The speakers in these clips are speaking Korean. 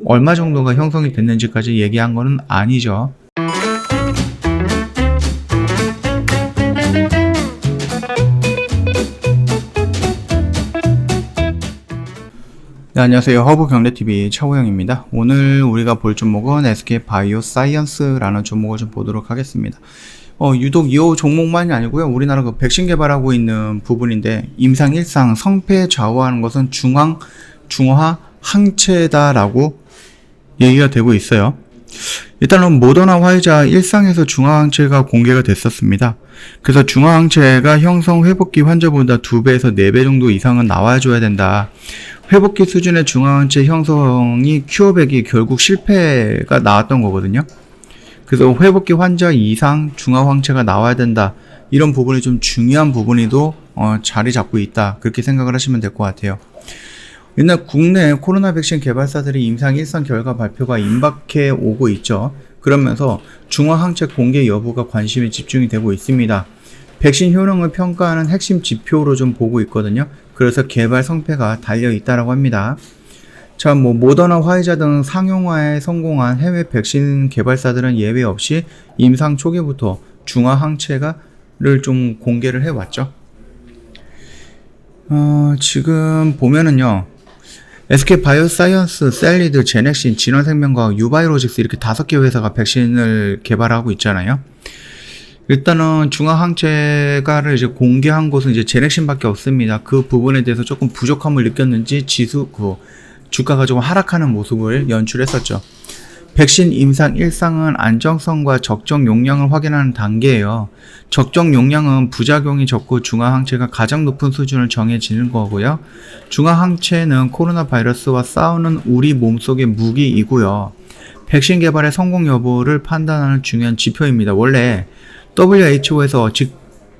얼마 정도가 형성이 됐는지까지 얘기한 거는 아니죠. 네, 안녕하세요. 허브경제TV 차호영입니다. 오늘 우리가 볼 종목은 SK바이오사이언스라는 종목을 좀 보도록 하겠습니다. 유독 이 종목만이 아니고요. 우리나라 그 백신 개발하고 있는 부분인데 임상1상 성패 좌우하는 것은 중화 항체다라고 얘기가 되고 있어요. 일단은 모더나 화이자 1상에서 중화항체가 공개가 됐었습니다. 그래서 중화항체가 형성 회복기 환자보다 2배에서 4배 정도 이상은 나와줘야 된다. 회복기 수준의 중화항체 형성이 큐어백이 결국 실패가 나왔던 거거든요. 그래서 회복기 환자 이상 중화항체가 나와야 된다. 이런 부분이 좀 중요한 부분이도 자리 잡고 있다. 그렇게 생각을 하시면 될 것 같아요. 옛날 국내 코로나 백신 개발사들이 임상 1상 결과 발표가 임박해 오고 있죠. 그러면서 중화항체 공개 여부가 관심이 집중이 되고 있습니다. 백신 효능을 평가하는 핵심 지표로 좀 보고 있거든요. 그래서 개발 성패가 달려 있다라고 합니다. 자, 모더나, 화이자 등 상용화에 성공한 해외 백신 개발사들은 예외 없이 임상 초기부터 중화항체를 좀 공개를 해왔죠. 지금 보면은요. SK바이오사이언스, 셀리드, 제넥신, 진원생명과학, 유바이로직스 이렇게 5개 회사가 백신을 개발하고 있잖아요. 일단은 중화항체가를 이제 공개한 곳은 이제 제넥신밖에 없습니다. 그 부분에 대해서 조금 부족함을 느꼈는지 주가가 조금 하락하는 모습을 연출했었죠. 백신 임상 1상은 안정성과 적정 용량을 확인하는 단계예요. 적정 용량은 부작용이 적고 중화항체가 가장 높은 수준을 정해지는 거고요. 중화항체는 코로나 바이러스와 싸우는 우리 몸속의 무기이고요. 백신 개발의 성공 여부를 판단하는 중요한 지표입니다. 원래 WHO에서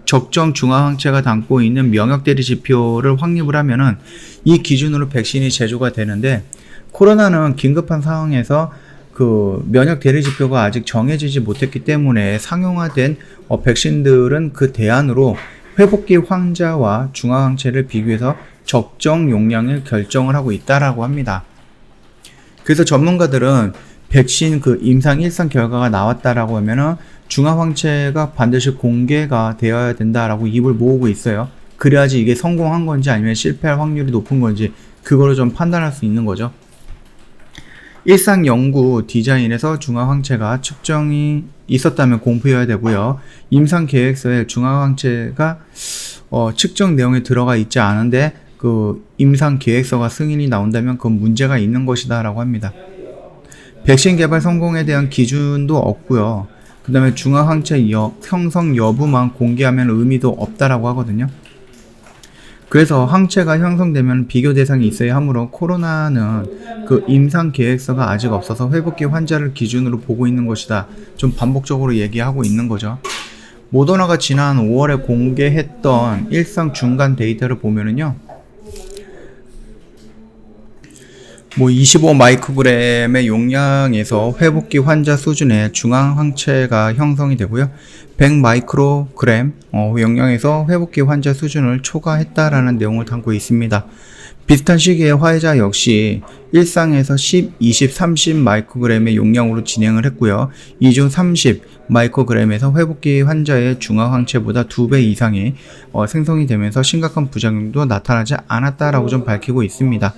적정 중화항체가 담고 있는 면역대리 지표를 확립을 하면은 이 기준으로 백신이 제조가 되는데, 코로나는 긴급한 상황에서 그 면역 대리 지표가 아직 정해지지 못했기 때문에 상용화된 백신들은 그 대안으로 회복기 환자와 중화항체를 비교해서 적정 용량을 결정을 하고 있다라고 합니다. 그래서 전문가들은 백신 그 임상 1상 결과가 나왔다라고 하면은 중화항체가 반드시 공개가 되어야 된다라고 입을 모으고 있어요. 그래야지 이게 성공한 건지 아니면 실패할 확률이 높은 건지 그거를 좀 판단할 수 있는 거죠. 일상 연구 디자인에서 중화항체가 측정이 있었다면 공표해야 되고요. 임상 계획서에 중화항체가 측정 내용에 들어가 있지 않은데 그 임상 계획서가 승인이 나온다면 그건 문제가 있는 것이다 라고 합니다. 백신 개발 성공에 대한 기준도 없고요. 그 다음에 중화항체 형성 여부만 공개하면 의미도 없다라고 하거든요. 그래서 항체가 형성되면 비교 대상이 있어야 하므로 코로나는 그 임상 계획서가 아직 없어서 회복기 환자를 기준으로 보고 있는 것이다. 좀 반복적으로 얘기하고 있는 거죠. 모더나가 지난 5월에 공개했던 일상 중간 데이터를 보면은요. 25 마이크로그램의 용량에서 회복기 환자 수준의 중화항체가 형성이 되고요. 100 마이크로그램 용량에서 회복기 환자 수준을 초과했다라는 내용을 담고 있습니다. 비슷한 시기에 화이자 역시 1상에서 10, 20, 30 마이크로그램의 용량으로 진행을 했고요. 이 중 30 마이크로그램에서 회복기 환자의 중화항체보다 2배 이상이 생성이 되면서 심각한 부작용도 나타나지 않았다라고 좀 밝히고 있습니다.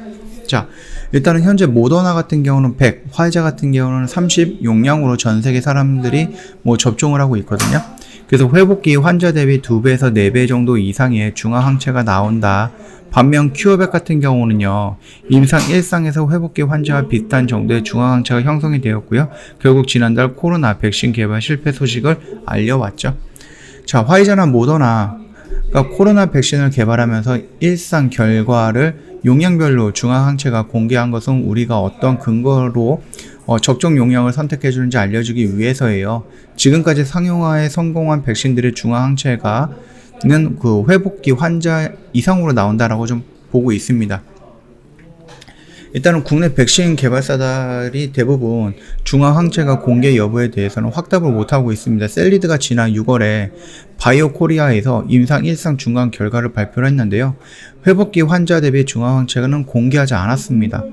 자, 일단은 현재 모더나 같은 경우는 100, 화이자 같은 경우는 30 용량으로 전 세계 사람들이 접종을 하고 있거든요. 그래서 회복기 환자 대비 2배에서 4배 정도 이상의 중화항체가 나온다. 반면 큐어백 같은 경우는요, 임상 1상에서 회복기 환자와 비슷한 정도의 중화항체가 형성이 되었고요. 결국 지난달 코로나 백신 개발 실패 소식을 알려왔죠. 자, 화이자나 모더나가 코로나 백신을 개발하면서 1상 결과를 용량별로 중화항체가 공개한 것은 우리가 어떤 근거로 적정 용량을 선택해 주는지 알려주기 위해서예요. 지금까지 상용화에 성공한 백신들의 중화항체가는 그 회복기 환자 이상으로 나온다라고 좀 보고 있습니다. 일단은 국내 백신 개발사들이 대부분 중화항체가 공개 여부에 대해서는 확답을 못하고 있습니다. 셀리드가 지난 6월에 바이오코리아에서 임상 1상 중간 결과를 발표를 했는데요. 회복기 환자 대비 중화항체는 공개하지 않았습니다.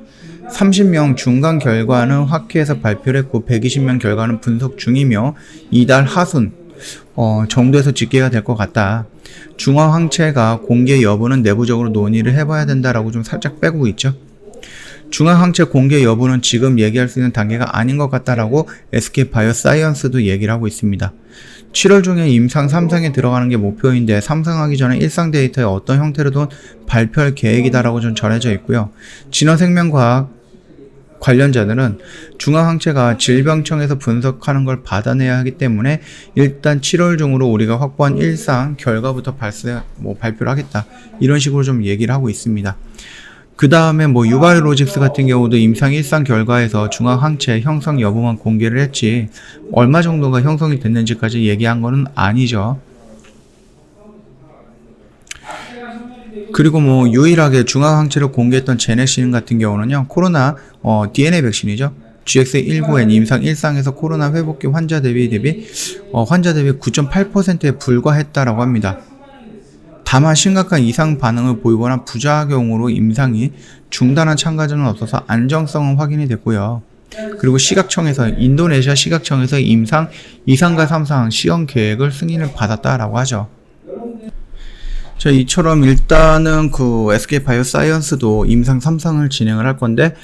30명 중간 결과는 학회에서 발표를 했고 120명 결과는 분석 중이며 이달 하순 정도에서 집계가 될 것 같다. 중화 항체가 공개 여부는 내부적으로 논의를 해봐야 된다라고 좀 살짝 빼고 있죠. 중화 항체 공개 여부는 지금 얘기할 수 있는 단계가 아닌 것 같다라고 SK 바이오사이언스도 얘기를 하고 있습니다. 7월 중에 임상 3상에 들어가는 게 목표인데 3상하기 전에 1상 데이터에 어떤 형태로든 발표할 계획이다라고 좀 전해져 있고요. 진화생명과학 관련자들은 중화항체가 질병청에서 분석하는 걸 받아내야 하기 때문에 일단 7월 중으로 우리가 확보한 1상 결과부터 발표를 하겠다. 이런 식으로 좀 얘기를 하고 있습니다. 그 다음에 유바이로직스 같은 경우도 임상 1상 결과에서 중화항체 형성 여부만 공개를 했지 얼마 정도가 형성이 됐는지까지 얘기한 거는 아니죠. 그리고 유일하게 중화항체를 공개했던 제넥신 같은 경우는요, 코로나 DNA 백신이죠. GX19N 임상 1상에서 코로나 회복기 환자 대비 환자 대비 9.8%에 불과했다라고 합니다. 다만 심각한 이상 반응을 보이거나 부작용으로 임상이 중단한 참가자는 없어서 안정성은 확인이 됐고요. 그리고 인도네시아 시각청에서 임상 2상과 3상 시험 계획을 승인을 받았다라고 하죠. 자, 이처럼 일단은 SK 바이오사이언스도 임상 3상을 진행을 할 건데,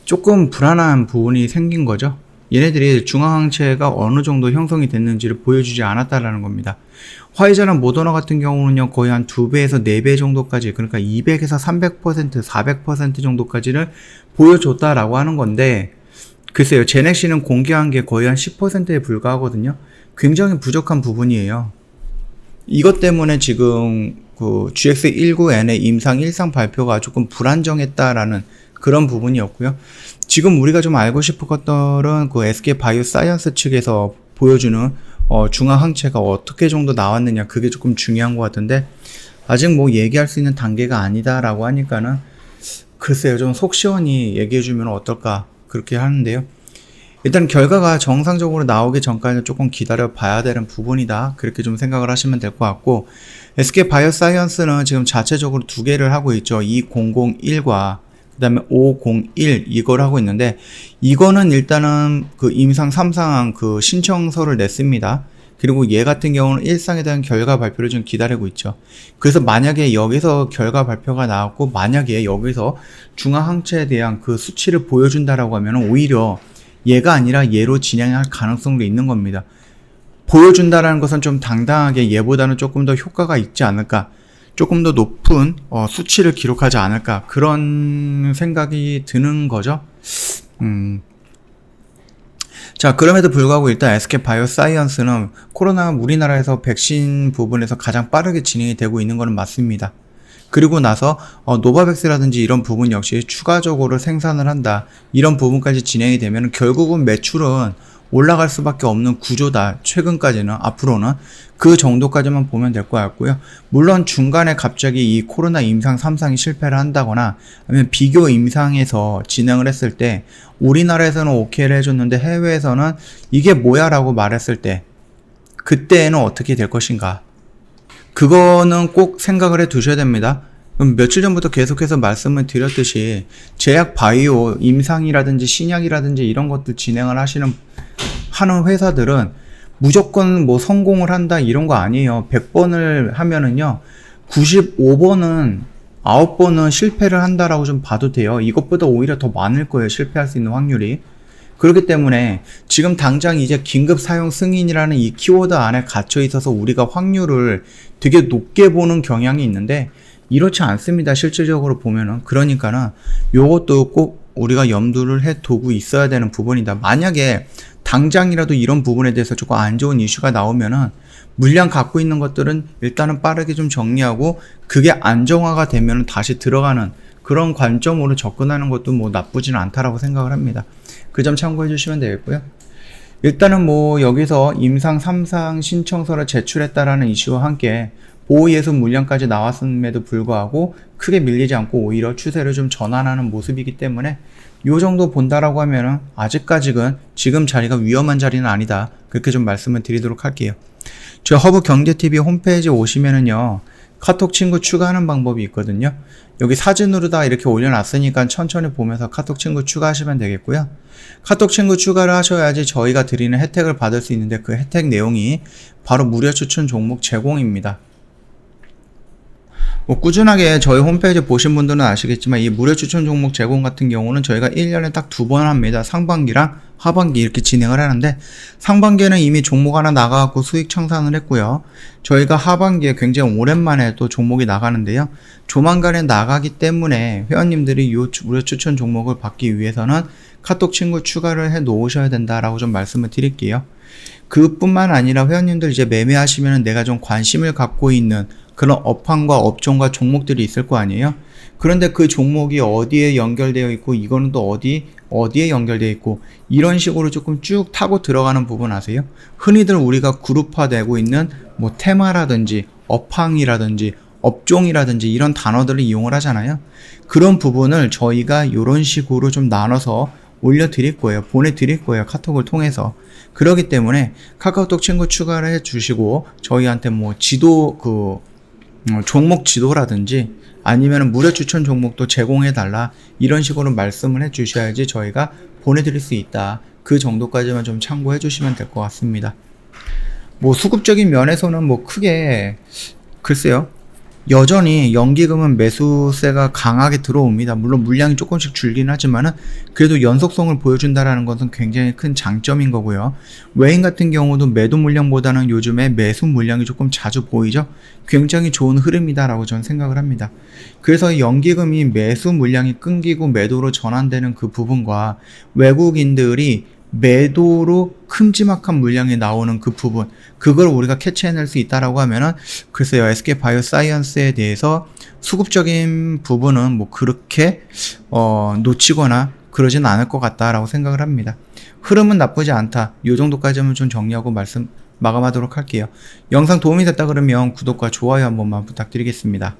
조금 불안한 부분이 생긴 거죠. 얘네들이 중화항체가 어느 정도 형성이 됐는지를 보여주지 않았다라는 겁니다. 화이자랑 모더나 같은 경우는요, 거의 한 2배에서 4배 정도까지, 그러니까 200에서 300%, 400% 정도까지를 보여줬다라고 하는 건데, 글쎄요, 제넥시는 공개한 게 거의 한 10%에 불과하거든요. 굉장히 부족한 부분이에요. 이것 때문에 지금 GX19N의 임상 1상 발표가 조금 불안정했다라는 그런 부분이었고요. 지금 우리가 좀 알고 싶었던 SK 바이오사이언스 측에서 보여주는 중화항체가 어떻게 정도 나왔느냐, 그게 조금 중요한 것 같은데 아직 얘기할 수 있는 단계가 아니다라고 하니까는 글쎄요, 좀 속 시원히 얘기해주면 어떨까 그렇게 하는데요. 일단 결과가 정상적으로 나오기 전까지 조금 기다려 봐야 되는 부분이다, 그렇게 좀 생각을 하시면 될 것 같고, SK 바이오사이언스는 지금 자체적으로 2개를 하고 있죠. 2001과 그 다음에 501 이걸 하고 있는데, 이거는 일단은 임상 3상 신청서를 냈습니다. 그리고 얘 같은 경우는 1상에 대한 결과 발표를 좀 기다리고 있죠. 그래서 만약에 여기서 결과 발표가 나왔고, 만약에 여기서 중화항체에 대한 수치를 보여준다라고 하면 오히려 얘가 아니라 얘로 진행할 가능성도 있는 겁니다. 보여준다라는 것은 좀 당당하게 얘보다는 조금 더 효과가 있지 않을까, 조금 더 높은 수치를 기록하지 않을까, 그런 생각이 드는 거죠. 자, 그럼에도 불구하고 일단 SK 바이오사이언스는 코로나 우리나라에서 백신 부분에서 가장 빠르게 진행이 되고 있는 것은 맞습니다. 그리고 나서 노바백스라든지 이런 부분 역시 추가적으로 생산을 한다, 이런 부분까지 진행이 되면 결국은 매출은 올라갈 수밖에 없는 구조다. 최근까지는, 앞으로는 그 정도까지만 보면 될 것 같고요. 물론 중간에 갑자기 이 코로나 임상 3상이 실패를 한다거나 아니면 비교 임상에서 진행을 했을 때 우리나라에서는 오케이를 해줬는데 해외에서는 이게 뭐야 라고 말했을 때 그때는 어떻게 될 것인가, 그거는 꼭 생각을 해 두셔야 됩니다. 며칠 전부터 계속해서 말씀을 드렸듯이 제약 바이오 임상이라든지 신약이라든지 이런 것들 진행을 하는 회사들은 무조건 성공을 한다 이런 거 아니에요. 100번을 하면은요 95번은 9번은 실패를 한다라고 좀 봐도 돼요. 이것보다 오히려 더 많을 거예요, 실패할 수 있는 확률이. 그렇기 때문에 지금 당장 이제 긴급 사용 승인이라는 이 키워드 안에 갇혀 있어서 우리가 확률을 되게 높게 보는 경향이 있는데 이렇지 않습니다, 실질적으로 보면은. 그러니까는 요것도 꼭 우리가 염두를 해 두고 있어야 되는 부분이다. 만약에 당장이라도 이런 부분에 대해서 조금 안 좋은 이슈가 나오면은 물량 갖고 있는 것들은 일단은 빠르게 좀 정리하고 그게 안정화가 되면 다시 들어가는 그런 관점으로 접근하는 것도 나쁘지는 않다라고 생각을 합니다. 그 점 참고해 주시면 되겠고요. 일단은 여기서 임상 3상 신청서를 제출했다라는 이슈와 함께 보호예술 물량까지 나왔음에도 불구하고 크게 밀리지 않고 오히려 추세를 좀 전환하는 모습이기 때문에 요 정도 본다라고 하면은 아직까지는 지금 자리가 위험한 자리는 아니다, 그렇게 좀 말씀을 드리도록 할게요. 저희 허브경제TV 홈페이지 오시면은요 카톡 친구 추가하는 방법이 있거든요. 여기 사진으로 다 이렇게 올려놨으니까 천천히 보면서 카톡 친구 추가하시면 되겠고요. 카톡 친구 추가를 하셔야지 저희가 드리는 혜택을 받을 수 있는데 그 혜택 내용이 바로 무료 추천 종목 제공입니다. 뭐 꾸준하게 저희 홈페이지 보신 분들은 아시겠지만 이 무료 추천 종목 제공 같은 경우는 저희가 1년에 딱 2번 합니다. 상반기랑 하반기 이렇게 진행을 하는데 상반기에는 이미 종목 하나 나가갖고 수익 청산을 했고요. 저희가 하반기에 굉장히 오랜만에 또 종목이 나가는데요. 조만간에 나가기 때문에 회원님들이 이 무료 추천 종목을 받기 위해서는 카톡 친구 추가를 해 놓으셔야 된다라고 좀 말씀을 드릴게요. 그뿐만 아니라 회원님들 이제 매매하시면 내가 좀 관심을 갖고 있는 그런 업황과 업종과 종목들이 있을 거 아니에요. 그런데 그 종목이 어디에 연결되어 있고 이거는 또 어디에 연결되어 있고 이런 식으로 조금 쭉 타고 들어가는 부분 아세요? 흔히들 우리가 그룹화되고 있는 뭐 테마라든지 업황이라든지 업종이라든지 이런 단어들을 이용을 하잖아요. 그런 부분을 저희가 이런 식으로 좀 나눠서 올려드릴 거예요. 보내드릴 거예요. 카톡을 통해서. 그렇기 때문에 카카오톡 친구 추가를 해주시고 저희한테 뭐 종목 지도라든지 아니면 무료 추천 종목도 제공해달라 이런 식으로 말씀을 해주셔야지 저희가 보내드릴 수 있다. 그 정도까지만 좀 참고해 주시면 될 것 같습니다. 뭐 수급적인 면에서는 뭐 크게 글쎄요. 여전히 연기금은 매수세가 강하게 들어옵니다. 물론 물량이 조금씩 줄긴 하지만은 그래도 연속성을 보여준다라는 것은 굉장히 큰 장점인 거고요. 외인 같은 경우도 매도 물량보다는 요즘에 매수 물량이 조금 자주 보이죠. 굉장히 좋은 흐름이다라고 저는 생각을 합니다. 그래서 연기금이 매수 물량이 끊기고 매도로 전환되는 그 부분과 외국인들이 매도로 큼지막한 물량이 나오는 그 부분, 그걸 우리가 캐치해낼 수 있다라고 하면은 글쎄요, SK바이오사이언스에 대해서 수급적인 부분은 뭐 그렇게 놓치거나 그러진 않을 것 같다라고 생각을 합니다. 흐름은 나쁘지 않다. 요 정도까지만 좀 정리하고 마감하도록 할게요. 영상 도움이 됐다 그러면 구독과 좋아요 한 번만 부탁드리겠습니다.